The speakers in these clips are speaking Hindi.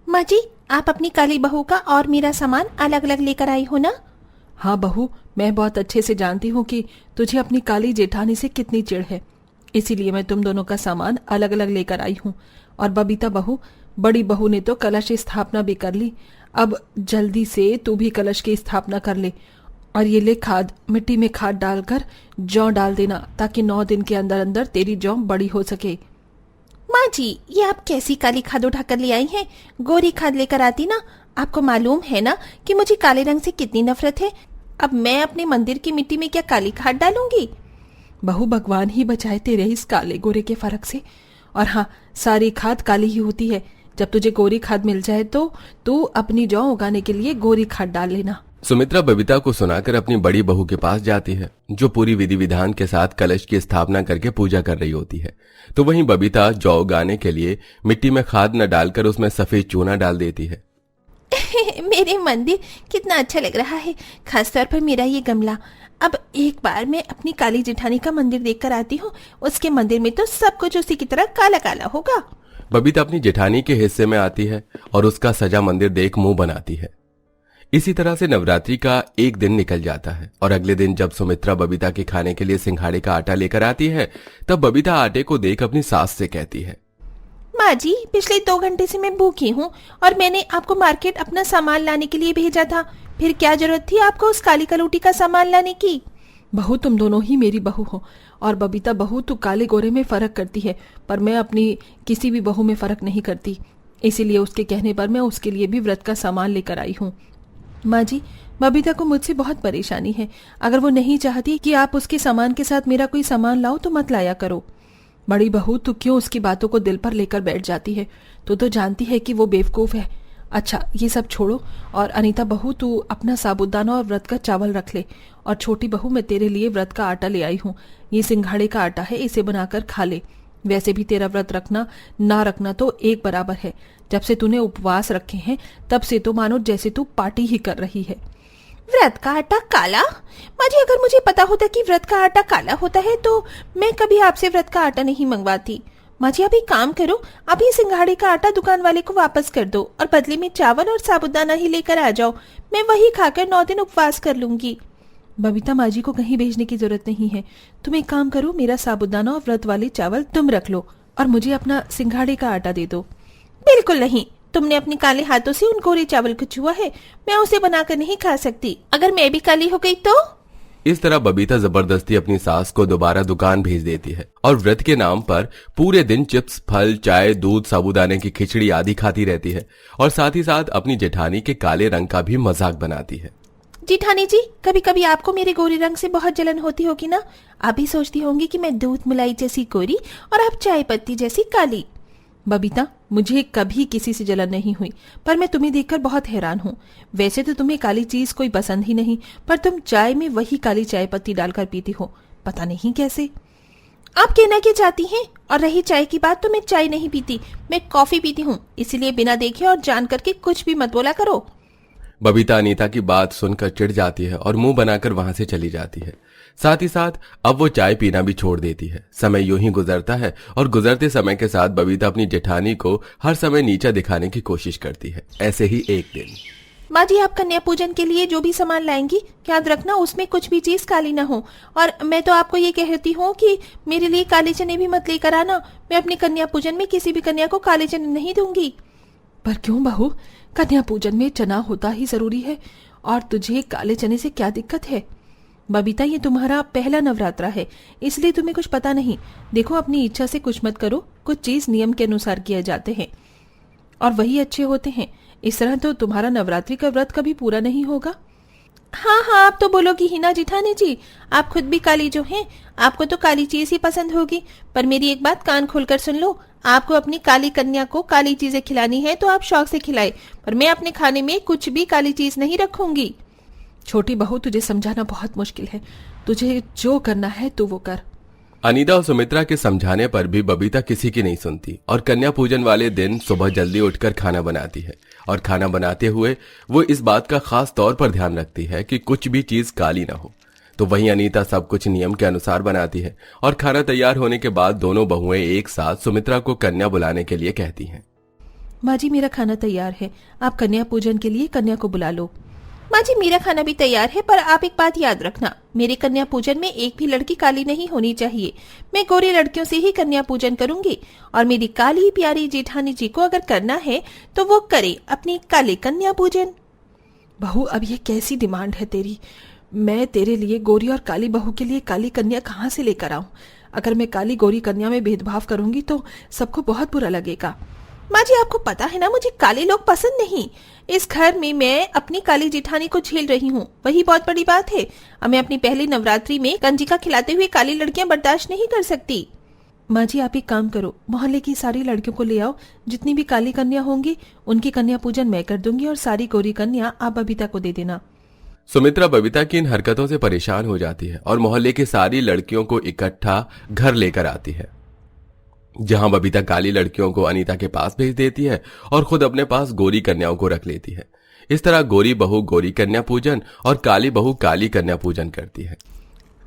माँ जी, आप अपनी काली बहू का और मेरा सामान अलग अलग लेकर आई हो ना? हाँ बहू, मैं बहुत अच्छे से जानती हूँ कि तुझे अपनी काली जेठानी से कितनी चिढ़ है, इसीलिए मैं तुम दोनों का सामान अलग अलग लेकर आई हूँ। और बबीता बहू, बड़ी बहू ने तो कलश की स्थापना भी कर ली, अब जल्दी से तू भी कलश की स्थापना कर ले। और ये ले खाद, मिट्टी में खाद डालकर जौ डाल देना, ताकि 9 दिन के अंदर अंदर तेरी जौ बड़ी हो सके। माँ जी, ये आप कैसी काली खाद उठाकर ले आई हैं? गोरी खाद लेकर आती ना। आपको मालूम है ना कि मुझे काले रंग से कितनी नफरत है। अब मैं अपने मंदिर की मिट्टी में क्या काली खाद डालूंगी? बहू, भगवान ही बचाए तेरे इस काले गोरे के फर्क से। और हाँ, सारी खाद काली ही होती है। जब तुझे गोरी खाद मिल जाए तो तू अपनी जौ उगाने के लिए गोरी खाद डाल लेना। सुमित्रा बबीता को सुनाकर अपनी बड़ी बहू के पास जाती है, जो पूरी विधि विधान के साथ कलश की स्थापना करके पूजा कर रही होती है। तो वहीं बबीता जौ उगाने के लिए मिट्टी में खाद न डालकर उसमें सफेद चूना डाल देती है। मेरे मंदिर कितना अच्छा लग रहा है, खासतौर पर मेरा ये गमला। अब एक बार मैं अपनी काली जेठानी का मंदिर देखकर आती हूँ। उसके मंदिर में तो सब कुछ उसी की तरह काला काला होगा। बबीता अपनी जेठानी के हिस्से में आती है और उसका सजा मंदिर देख मुंह बनाती है। इसी तरह से नवरात्रि का एक दिन निकल जाता है और अगले दिन जब सुमित्रा बबीता के खाने के लिए सिंघाड़े का आटा लेकर आती है, तब बबीता आटे को देख अपनी सास से कहती है, माँ जी, पिछले 2 घंटे से मैं भूखी हूँ और मैंने आपको मार्केट अपना सामान लाने के लिए भेजा था। फिर क्या जरूरत थी आपको उस काली कलौटी का सामान लाने की? बहू, तुम दोनों ही मेरी बहू हो। और बबीता बहू, तू काले गोरे में फर्क करती है, पर मैं अपनी किसी भी बहू में फर्क नहीं करती। इसीलिए उसके कहने पर मैं उसके लिए भी व्रत का सामान लेकर आई हूँ। माँ जी, बबीता को मुझसे बहुत परेशानी है। अगर वो नहीं चाहती कि आप उसके सामान के साथ मेरा कोई सामान लाओ तो मत लाया करो। बड़ी बहू, तू क्यों उसकी बातों को दिल पर लेकर बैठ जाती है? तू तो जानती है कि वो बेवकूफ है। अच्छा, ये सब छोड़ो। और अनीता बहू, तू अपना साबूदाना और व्रत का चावल रख ले। और छोटी बहू, मैं तेरे लिए व्रत का आटा ले आई हूँ। ये सिंघाड़े का आटा है, इसे बनाकर खा ले। वैसे भी तेरा व्रत रखना ना रखना तो एक बराबर है। जब से तूने उपवास रखे हैं तब से तो मानो जैसे तू पार्टी ही कर रही है। व्रत का आटा काला? माँ जी, अगर मुझे पता होता कि व्रत का आटा काला होता है तो मैं कभी आपसे व्रत का आटा नहीं मंगवाती। माँ जी, अभी काम करो, अभी सिंघाड़े का आटा दुकान वाले को वापस कर दो और बदले में चावल और साबूदाना ही लेकर आ जाओ। मैं वही खाकर 9 दिन उपवास कर लूंगी। बबीता, माँ जी को कहीं भेजने की जरूरत नहीं है। तुम एक काम करो, मेरा साबूदाना और व्रत वाले चावल तुम रख लो और मुझे अपना सिंघाड़े का आटा दे दो। बिल्कुल नहीं, तुमने अपने काले हाथों से उन गोरे चावल को छुआ है, मैं उसे बनाकर नहीं खा सकती। अगर मैं भी काली हो गई तो? इस तरह बबीता जबरदस्ती अपनी सास को दोबारा दुकान भेज देती है और व्रत के नाम पर पूरे दिन चिप्स, फल, चाय, दूध, साबूदाने की खिचड़ी आदि खाती रहती है और साथ ही साथ अपनी जेठानी के काले रंग का भी मजाक बनाती है। जेठानी जी, कभी कभी आपको मेरे गोरे रंग से बहुत जलन होती होगी ना? आप भी सोचती होंगी कि मैं दूध मलाई जैसी गोरी और आप चाय पत्ती जैसी काली। बबीता, मुझे कभी किसी से जलन नहीं हुई, पर मैं तुम्हें देखकर बहुत हैरान हूँ। वैसे तो तुम्हें काली चीज कोई पसंद ही नहीं, पर तुम चाय में वही काली चाय पत्ती डालकर पीती हो, पता नहीं कैसे। आप कहना क्या चाहती हैं? और रही चाय की बात, तो मैं चाय नहीं पीती, मैं कॉफी पीती हूँ। इसीलिए बिना देखे और जान करके कुछ भी मत बोला करो। बबीता अनीता की बात सुनकर चिढ़ जाती है और मुंह बनाकर वहां से चली जाती है। साथ ही साथ अब वो चाय पीना भी छोड़ देती है। समय यूं ही गुजरता है और गुजरते समय के साथ बबीता अपनी जेठानी को हर समय नीचा दिखाने की कोशिश करती है। ऐसे ही एक दिन, माँ जी, आप कन्या पूजन के लिए जो भी सामान लाएंगी, याद रखना उसमें कुछ भी चीज काली ना हो। और मैं तो आपको ये कहती हूँ कि मेरे लिए काले चने भी मत लेकर आना। मैं अपनी कन्या पूजन में किसी भी कन्या को काले चने नहीं दूंगी। पर क्यों बहू, कन्या पूजन में चना होता ही जरूरी है, और तुझे काले चने से क्या दिक्कत है? बबीता, ये तुम्हारा पहला नवरात्रा है, इसलिए तुम्हें कुछ पता नहीं। देखो, अपनी इच्छा से कुछ मत करो। कुछ चीज नियम के अनुसार किए जाते हैं और वही अच्छे होते हैं। इस तरह तो तुम्हारा नवरात्रि का व्रत कभी पूरा नहीं होगा। हाँ हाँ, आप तो बोलोगी ही ना जेठानी जी, आप खुद भी काली जो हैं, आपको तो काली चीज ही पसंद होगी। पर मेरी एक बात कान खोलकर सुन लो, आपको अपनी काली कन्या को काली चीजें खिलानी है तो आप शौक से खिलाए, पर मैं अपने खाने में कुछ भी काली चीज नहीं रखूंगी। छोटी बहू, तुझे समझाना बहुत मुश्किल है। तुझे जो करना है तू वो कर। अनीता और सुमित्रा के समझाने पर भी बबीता किसी की नहीं सुनती और कन्या पूजन वाले दिन सुबह जल्दी उठकर खाना बनाती है। और खाना बनाते हुए वो इस बात का खास तौर पर ध्यान रखती है कि कुछ भी चीज काली ना हो। तो वहीं अनीता सब कुछ नियम के अनुसार बनाती है और खाना तैयार होने के बाद दोनों बहुएं एक साथ सुमित्रा को कन्या बुलाने के लिए कहती हैं। माँ जी मेरा खाना तैयार है, आप कन्या पूजन के लिए कन्या को बुला लो। माँ जी मेरा खाना भी तैयार है, पर आप एक बात याद रखना, मेरे कन्या पूजन में एक भी लड़की काली नहीं होनी चाहिए। मैं गोरी लड़कियों से ही कन्या पूजन करूंगी, और मेरी काली प्यारी जेठानी जी को अगर करना है तो वो करे अपनी काली कन्या पूजन। बहू अब ये कैसी डिमांड है तेरी? मैं तेरे लिए गोरी और काली बहू के लिए काली कन्या कहाँ से लेकर आऊं? अगर मैं काली गोरी कन्या में भेदभाव करूंगी तो सबको बहुत बुरा लगेगा। माँ जी आपको पता है ना, मुझे काले लोग पसंद नहीं। इस घर में मैं अपनी काली जेठानी को झेल रही हूँ, वही बहुत बड़ी बात है। अब मैं अपनी पहली नवरात्रि में कंजिका खिलाते हुए काली लड़कियां बर्दाश्त नहीं कर सकती। माँ जी आप एक काम करो, मोहल्ले की सारी लड़कियों को ले आओ, जितनी भी काली कन्या होंगी उनकी कन्या पूजन मैं कर दूंगी और सारी गोरी कन्या आप बबीता को दे देना। सुमित्रा बबीता की इन हरकतों से परेशान हो जाती है और मोहल्ले की सारी लड़कियों को इकट्ठा घर लेकर आती है, जहां बबीता काली लड़कियों को अनीता के पास भेज देती है और खुद अपने पास गोरी कन्याओं को रख लेती है। इस तरह गोरी बहू गोरी कन्या पूजन और काली बहू काली कन्या पूजन करती है।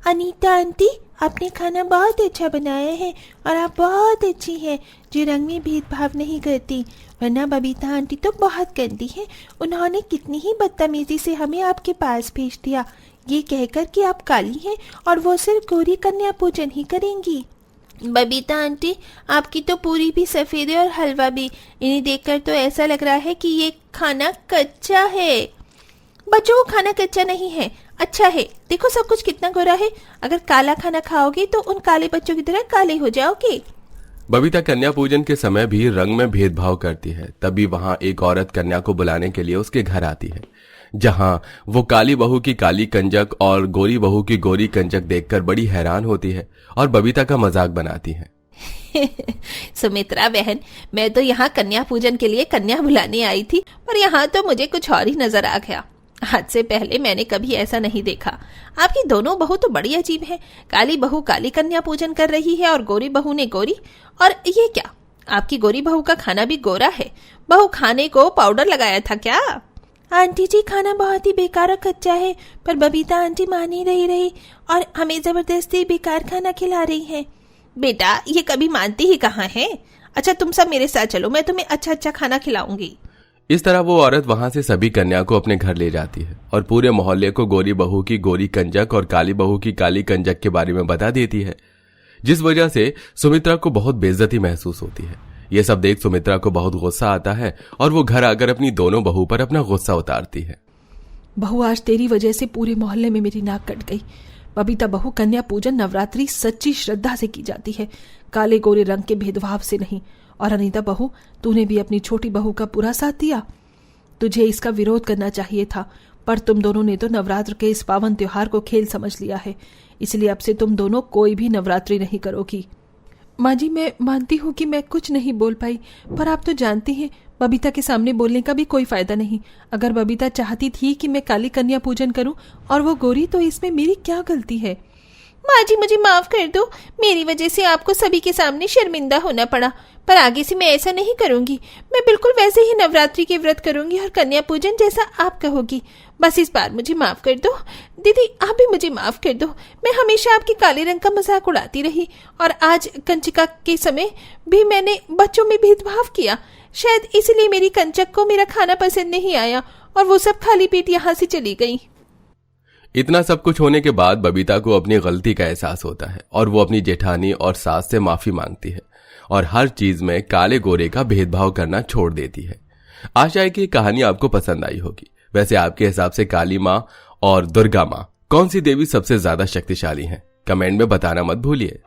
अनीता आंटी, आपने खाना बहुत अच्छा बनाया है और आप बहुत अच्छी हैं, जो रंग में भेदभाव नहीं करती, वरना बबीता आंटी तो बहुत गंदी है। उन्होंने कितनी ही बदतमीजी से हमें आपके पास भेज दिया, ये कहकर कि आप काली हैं और वो सिर्फ गोरी कन्या पूजन ही करेंगी। बबीता आंटी, आपकी तो पूरी भी सफेद है और हलवा भी, इन्हें देखकर तो ऐसा लग रहा है कि ये खाना कच्चा है। बच्चों को खाना कच्चा नहीं है, अच्छा है। देखो सब कुछ कितना गोरा है, अगर काला खाना खाओगे तो उन काले बच्चों की तरह काले हो जाओगे। बबीता कन्या पूजन के समय भी रंग में भेदभाव करती है। तभी वहां एक औरत कन्या को बुलाने के लिए उसके घर आती है, जहां वो काली बहू की काली कंजक और गोरी बहू की गोरी कंजक देखकर बड़ी हैरान होती है और बबीता का मजाक बनाती है। सुमित्रा बहन, मैं तो यहाँ कन्या पूजन के लिए कन्या बुलाने आई थी, पर यहाँ तो मुझे कुछ और ही नजर आ गया। आज से पहले मैंने कभी ऐसा नहीं देखा। आपकी दोनों बहू तो बड़ी अजीब है। काली बहू काली कन्या पूजन कर रही है और गोरी बहू ने गोरी। और ये क्या, आपकी गोरी बहू का खाना भी गोरा है? बहू खाने को पाउडर लगाया था क्या? आंटी जी खाना बहुत ही बेकार और कच्चा है, पर बबीता आंटी मान ही नहीं रही और हमें जबरदस्ती बेकार खाना खिला रही है। बेटा ये कभी मानती ही कहाँ है। अच्छा तुम सब मेरे साथ चलो, मैं तुम्हें अच्छा अच्छा खाना खिलाऊंगी। इस तरह वो औरत वहां से सभी कन्या को अपने घर ले जाती है और पूरे मोहल्ले को गोरी बहू की गोरी कंजक और काली बहू की काली कंजक के बारे में बता देती है, जिस वजह से सुमित्रा को बहुत बेइज्जती महसूस होती है। ये सब देख सुमित्रा को बहुत गुस्सा आता है और वो घर आकर अपनी दोनों बहू पर अपना गुस्सा उतारती है। बहू आज तेरी वजह से पूरे मोहल्ले में मेरी नाक कट गई। बबीता बहू कन्या पूजन नवरात्रि सच्ची श्रद्धा से की जाती है, काले गोरे रंग के भेदभाव से नहीं। और अनीता बहू, तूने भी अपनी छोटी बहू का पूरा साथ दिया। तुझे इसका विरोध करना चाहिए था, पर तुम दोनों ने तो नवरात्र के इस पावन त्योहार को खेल समझ लिया है, इसलिए अब से तुम दोनों कोई भी नवरात्रि नहीं करोगी। माँ जी मैं मानती हूँ कि मैं कुछ नहीं बोल पाई, पर आप तो जानती हैं बबीता के सामने बोलने का भी कोई फायदा नहीं। अगर बबीता चाहती थी कि मैं काली कन्या पूजन करूं और वो गोरी, तो इसमें मेरी क्या गलती है? माँ जी मुझे माफ कर दो, मेरी वजह से आपको सभी के सामने शर्मिंदा होना पड़ा, पर आगे से मैं ऐसा नहीं करूंगी। मैं बिल्कुल वैसे ही नवरात्रि के व्रत करूंगी और कन्या पूजन जैसा आप कहोगी। बस इस बार मुझे माफ कर दो। दीदी आप भी मुझे माफ कर दो, मैं हमेशा आपके काले रंग का मजाक उड़ाती रही और आज कंचिका के समय भी मैंने बच्चों में भेदभाव किया। शायद इसलिए मेरी कंचक को मेरा खाना पसंद नहीं आया और वो सब खाली पेट यहाँ से चली गई। इतना सब कुछ होने के बाद बबीता को अपनी गलती का एहसास होता है और वो अपनी जेठानी और सास से माफी मांगती है और हर चीज में काले गोरे का भेदभाव करना छोड़ देती है। आशा है कि कहानी आपको पसंद आई होगी। वैसे आपके हिसाब से काली माँ और दुर्गा माँ कौन सी देवी सबसे ज्यादा शक्तिशाली हैं? कमेंट में बताना मत भूलिए।